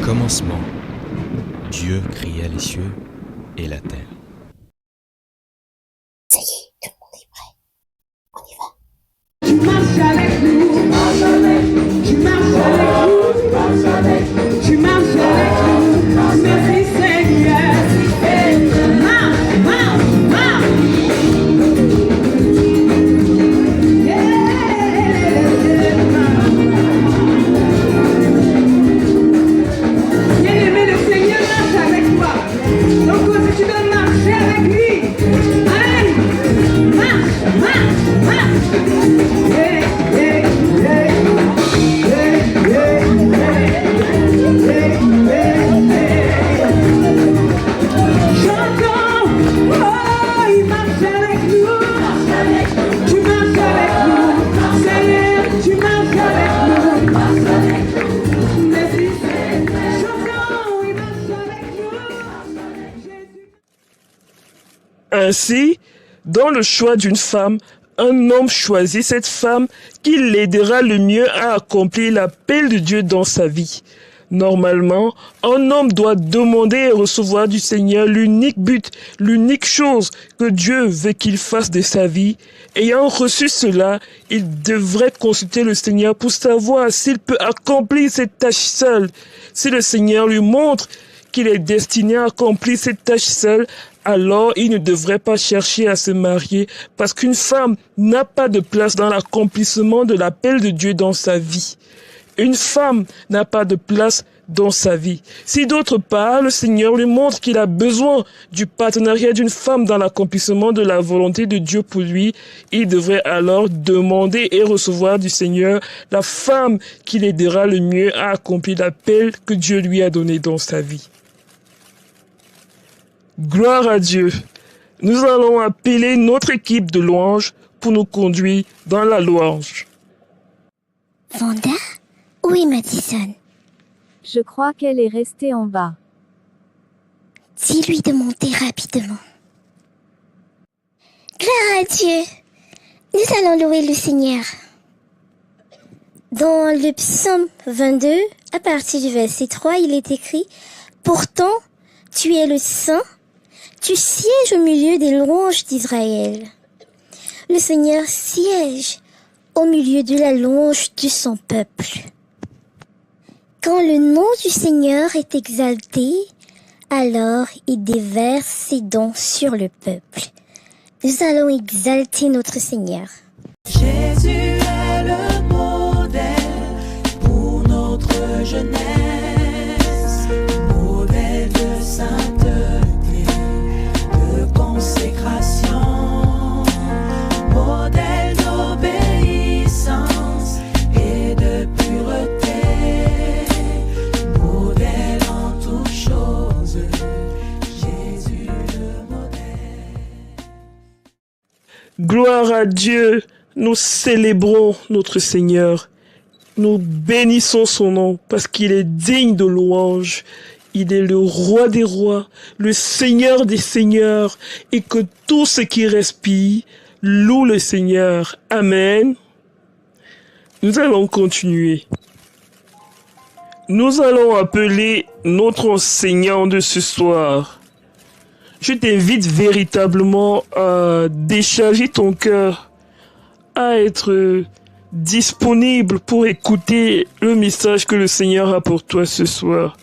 commencement, Dieu créa les cieux et la terre. Ça y est, tout le monde est prêt. On y va. Tu marches avec nous, tu marches avec nous, tu marches avec nous, tu marches avec nous, tu marches avec nous. Merci Seigneur, marche, marche, marche. Bien-aimé, le Seigneur marche avec toi. Donc si tu veux marcher avec lui, allez, marche, marche, marche. Ainsi, dans le choix d'une femme, un homme choisit cette femme qui l'aidera le mieux à accomplir l'appel de Dieu dans sa vie. Normalement, un homme doit demander et recevoir du Seigneur l'unique but, l'unique chose que Dieu veut qu'il fasse de sa vie. Ayant reçu cela, il devrait consulter le Seigneur pour savoir s'il peut accomplir cette tâche seul. Si le Seigneur lui montre qu'il est destiné à accomplir cette tâche seul, alors il ne devrait pas chercher à se marier parce qu'une femme n'a pas de place dans l'accomplissement de l'appel de Dieu dans sa vie. Une femme n'a pas de place dans sa vie. Si d'autre part, le Seigneur lui montre qu'il a besoin du partenariat d'une femme dans l'accomplissement de la volonté de Dieu pour lui, il devrait alors demander et recevoir du Seigneur la femme qui l'aidera le mieux à accomplir l'appel que Dieu lui a donné dans sa vie. Gloire à Dieu. Nous allons appeler notre équipe de louanges pour nous conduire dans la louange. Vanda? Où est Madison? Je crois qu'elle est restée en bas. Dis-lui de monter rapidement. Gloire à Dieu. Nous allons louer le Seigneur. Dans le psaume 22, à partir du verset 3, il est écrit « Pourtant, tu es le Saint, tu sièges au milieu des louanges d'Israël. » Le Seigneur siège au milieu de la louange de son peuple. Quand le nom du Seigneur est exalté, alors il déverse ses dons sur le peuple. Nous allons exalter notre Seigneur. Jésus est le modèle pour notre jeunesse, modèle de sainteté, de consécration, modèle d'obéissance et de pureté, modèle en toutes choses, Jésus le modèle. Gloire à Dieu. Nous célébrons notre Seigneur. Nous bénissons son nom parce qu'il est digne de louange. Il est le roi des rois, le Seigneur des seigneurs, et que tout ce qui respire loue le Seigneur. Amen. Nous allons continuer. Nous allons appeler notre enseignant de ce soir. Je t'invite véritablement à décharger ton cœur, à être disponible pour écouter le message que le Seigneur a pour toi ce soir.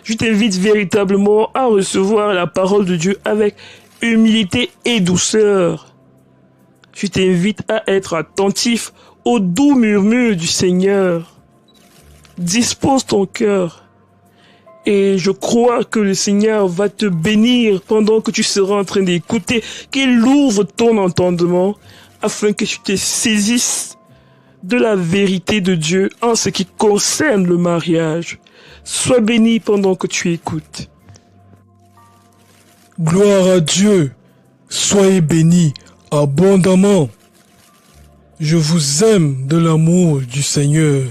Je t'invite véritablement à recevoir la parole de Dieu avec humilité et douceur. Je t'invite à être attentif au doux murmure du Seigneur. Dispose ton cœur. Et je crois que le Seigneur va te bénir pendant que tu seras en train d'écouter, qu'il ouvre ton entendement afin que tu te saisisses de la vérité de Dieu en ce qui concerne le mariage. Sois béni pendant que tu écoutes. Gloire à Dieu. Soyez bénis abondamment. Je vous aime de l'amour du Seigneur.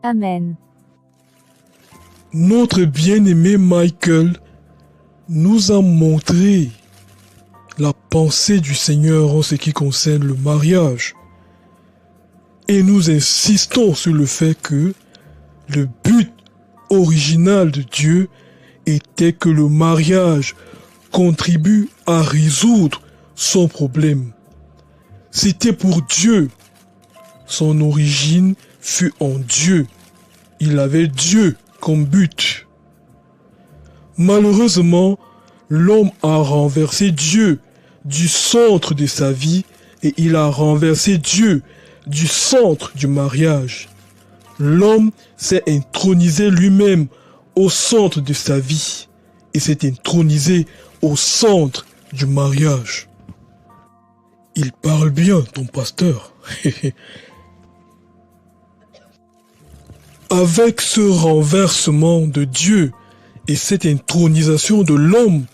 Amen. Notre bien-aimé Michael nous a montré la pensée du Seigneur en ce qui concerne le mariage. Et nous insistons sur le fait que le but original de Dieu était que le mariage contribue à résoudre son problème. C'était pour Dieu. Son origine fut en Dieu. Il avait Dieu comme but. Malheureusement, l'homme a renversé Dieu du centre de sa vie et il a renversé Dieu du centre du mariage. L'homme s'est intronisé lui-même au centre de sa vie et s'est intronisé au centre du mariage. Il parle bien, ton pasteur. Avec ce renversement de Dieu et cette intronisation de l'homme,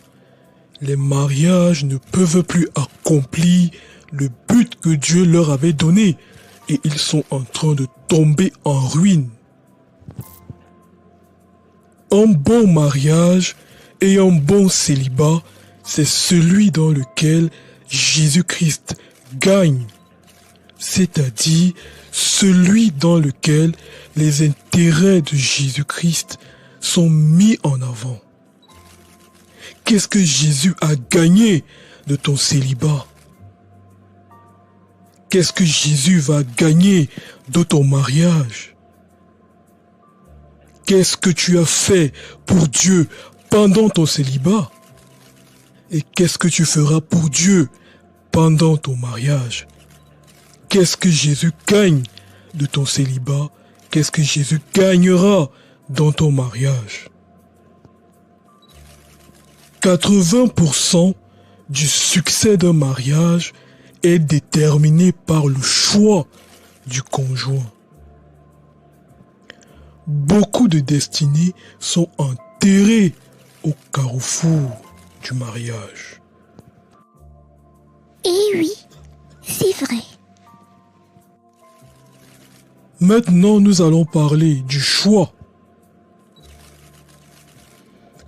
les mariages ne peuvent plus accomplir le but que Dieu leur avait donné et ils sont en train de tomber en ruine. Un bon mariage et un bon célibat, c'est celui dans lequel Jésus-Christ gagne, c'est-à-dire celui dans lequel les intérêts de Jésus-Christ sont mis en avant. Qu'est-ce que Jésus a gagné de ton célibat? Qu'est-ce que Jésus va gagner de ton mariage? Qu'est-ce que tu as fait pour Dieu pendant ton célibat? Et qu'est-ce que tu feras pour Dieu pendant ton mariage? Qu'est-ce que Jésus gagne de ton célibat? Qu'est-ce que Jésus gagnera dans ton mariage? 80% du succès d'un mariage est déterminé par le choix du conjoint. Beaucoup de destinées sont enterrées au carrefour du mariage. Eh oui, c'est vrai. Maintenant, nous allons parler du choix.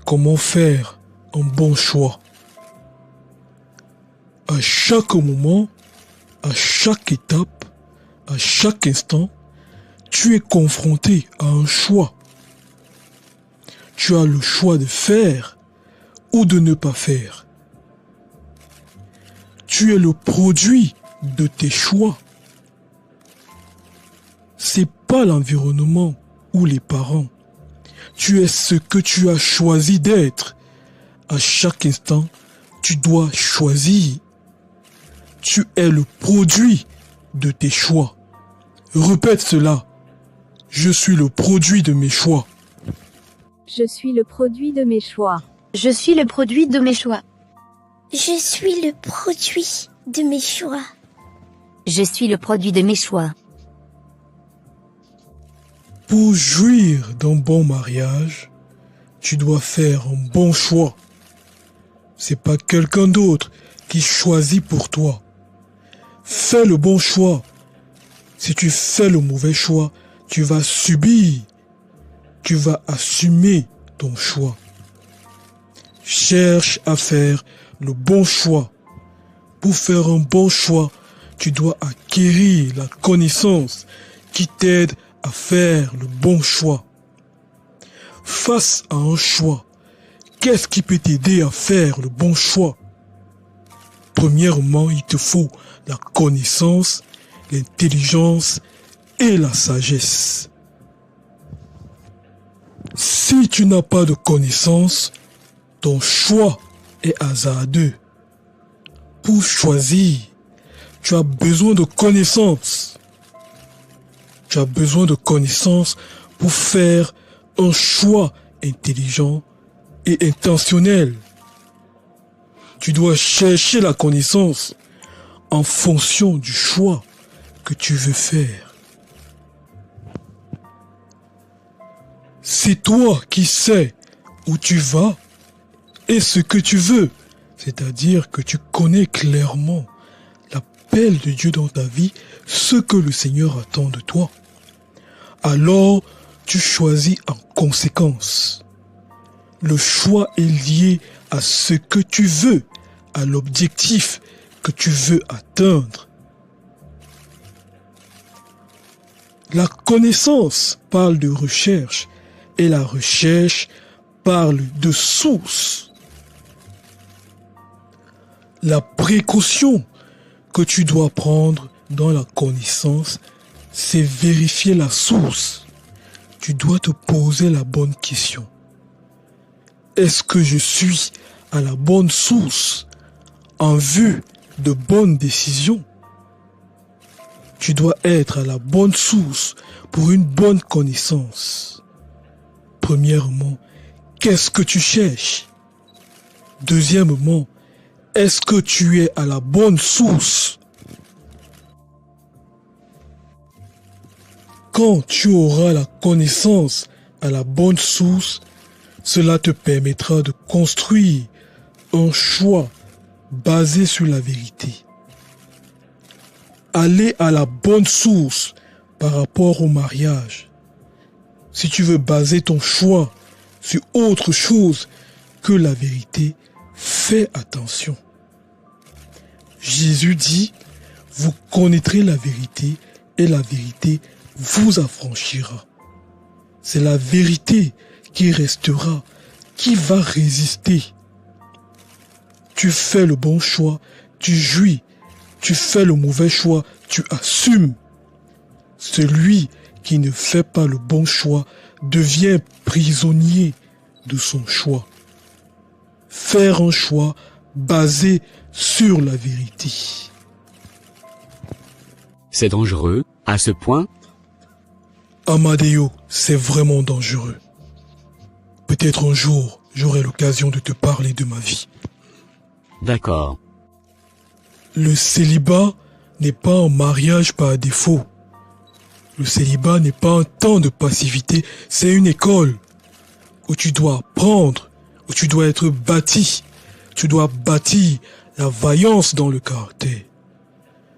Comment faire un bon choix? À chaque moment, à chaque étape, à chaque instant, tu es confronté à un choix. Tu as le choix de faire ou de ne pas faire. Tu es le produit de tes choix. C'est pas l'environnement ou les parents. Tu es ce que tu as choisi d'être. À chaque instant, tu dois choisir. Tu es le produit de tes choix. Répète cela. Je suis le produit de mes choix. Je suis le produit de mes choix. Je suis le produit de mes choix. Je suis le produit de mes choix. Je suis le produit de mes choix. Pour jouir d'un bon mariage, tu dois faire un bon choix. C'est pas quelqu'un d'autre qui choisit pour toi. Fais le bon choix. Si tu fais le mauvais choix, tu vas subir. Tu vas assumer ton choix. Cherche à faire le bon choix. Pour faire un bon choix, tu dois acquérir la connaissance qui t'aide à faire le bon choix. Face à un choix, qu'est-ce qui peut t'aider à faire le bon choix? Premièrement, il te faut la connaissance, l'intelligence et la sagesse. Si tu n'as pas de connaissance, ton choix est hasardeux. Pour choisir, tu as besoin de connaissances. Tu as besoin de connaissances pour faire un choix intelligent et intentionnel. Tu dois chercher la connaissance en fonction du choix que tu veux faire. C'est toi qui sais où tu vas et ce que tu veux. C'est-à-dire que tu connais clairement l'appel de Dieu dans ta vie, ce que le Seigneur attend de toi. Alors, tu choisis en conséquence. Le choix est lié à ce que tu veux, à l'objectif que tu veux atteindre. La connaissance parle de recherche. et la recherche parle de source. La précaution que tu dois prendre dans la connaissance, c'est vérifier la source. Tu dois te poser la bonne question. Est-ce que je suis à la bonne source en vue de bonnes décisions? Tu dois être à la bonne source pour une bonne connaissance. Premièrement, qu'est-ce que tu cherches? Deuxièmement, est-ce que tu es à la bonne source? Quand tu auras la connaissance à la bonne source, cela te permettra de construire un choix basé sur la vérité. Aller à la bonne source par rapport au mariage. Si tu veux baser ton choix sur autre chose que la vérité, fais attention. Jésus dit, vous connaîtrez la vérité et la vérité vous affranchira. C'est la vérité qui restera, qui va résister. Tu fais le bon choix, tu jouis. Tu fais le mauvais choix, tu assumes. Celui qui ne fait pas le bon choix devient prisonnier de son choix. Faire un choix basé sur la vérité. C'est dangereux, à ce point? Amadeo, c'est vraiment dangereux. Peut-être un jour, j'aurai l'occasion de te parler de ma vie. D'accord. Le célibat n'est pas un mariage par défaut. Le célibat n'est pas un temps de passivité, c'est une école où tu dois apprendre, où tu dois être bâti. Tu dois bâtir la vaillance dans le caractère.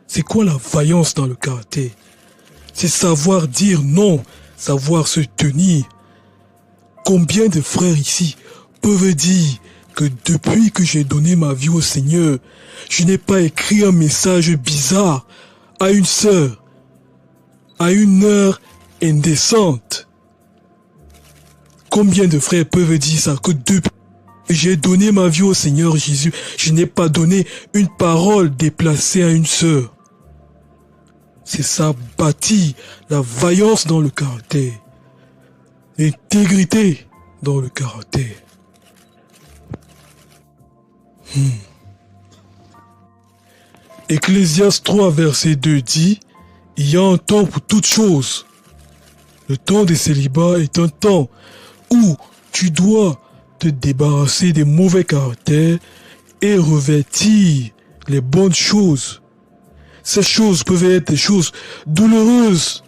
C'est quoi la vaillance dans le caractère? C'est savoir dire non, savoir se tenir. Combien de frères ici peuvent dire que depuis que j'ai donné ma vie au Seigneur, je n'ai pas écrit un message bizarre à une sœur, à une heure indécente? Combien de frères peuvent dire ça, que depuis que j'ai donné ma vie au Seigneur Jésus, je n'ai pas donné une parole déplacée à une sœur? C'est ça, bâtir la vaillance dans le caractère, l'intégrité dans le caractère. Ecclésiaste 3, verset 2 dit, « Il y a un temps pour toutes choses. Le temps des célibats est un temps où tu dois te débarrasser des mauvais caractères et revêtir les bonnes choses. Ces choses peuvent être des choses douloureuses.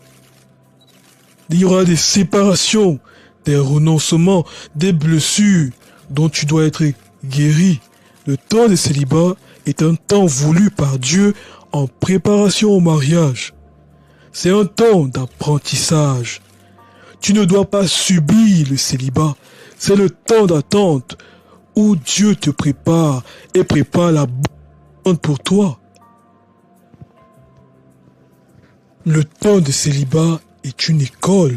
Il y aura des séparations, des renoncements, des blessures dont tu dois être guéri. Le temps des célibats est un temps voulu par Dieu en préparation au mariage. C'est un temps d'apprentissage. Tu ne dois pas subir le célibat. C'est le temps d'attente où Dieu te prépare et prépare la bonne pour toi. Le temps de célibat est une école.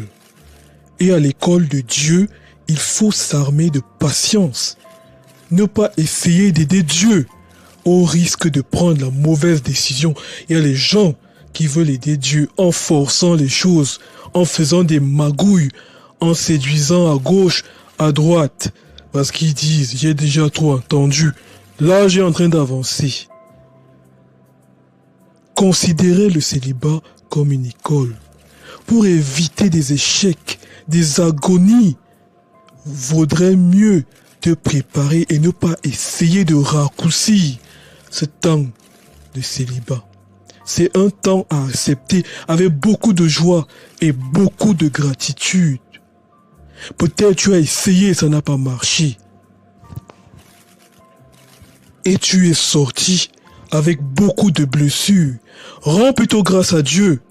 Et à l'école de Dieu, il faut s'armer de patience. Ne pas essayer d'aider Dieu au risque de prendre la mauvaise décision. Il y a les gens qui veulent aider Dieu en forçant les choses, en faisant des magouilles, en séduisant à gauche, à droite. Parce qu'ils disent, j'ai déjà trop entendu. Là, j'ai en train d'avancer. Considérez le célibat comme une école. Pour éviter des échecs, des agonies, vaudrait mieux te préparer et ne pas essayer de raccourcir ce temps de célibat. C'est un temps à accepter avec beaucoup de joie et beaucoup de gratitude. Peut-être tu as essayé, ça n'a pas marché. Et tu es sorti avec beaucoup de blessures. Rends plutôt grâce à Dieu.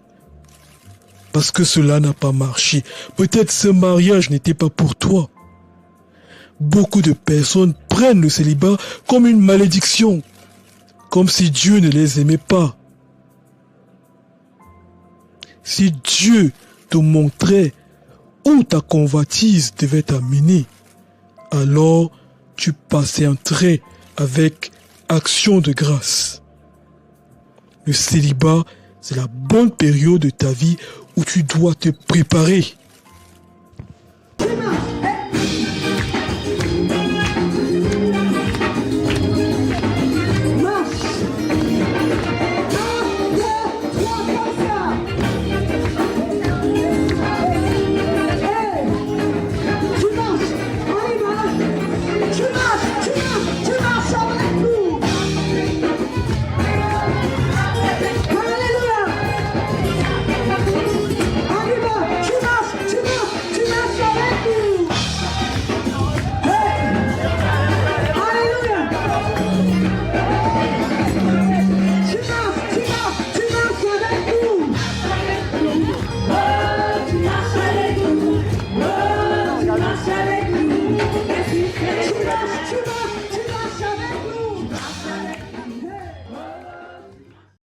Parce que cela n'a pas marché. Peut-être ce mariage n'était pas pour toi. Beaucoup de personnes prennent le célibat comme une malédiction. Comme si Dieu ne les aimait pas. Si Dieu te montrait où ta convoitise devait t'amener. Alors, tu patienterais avec action de grâce. Le célibat, c'est la bonne période de ta vie où tu dois te préparer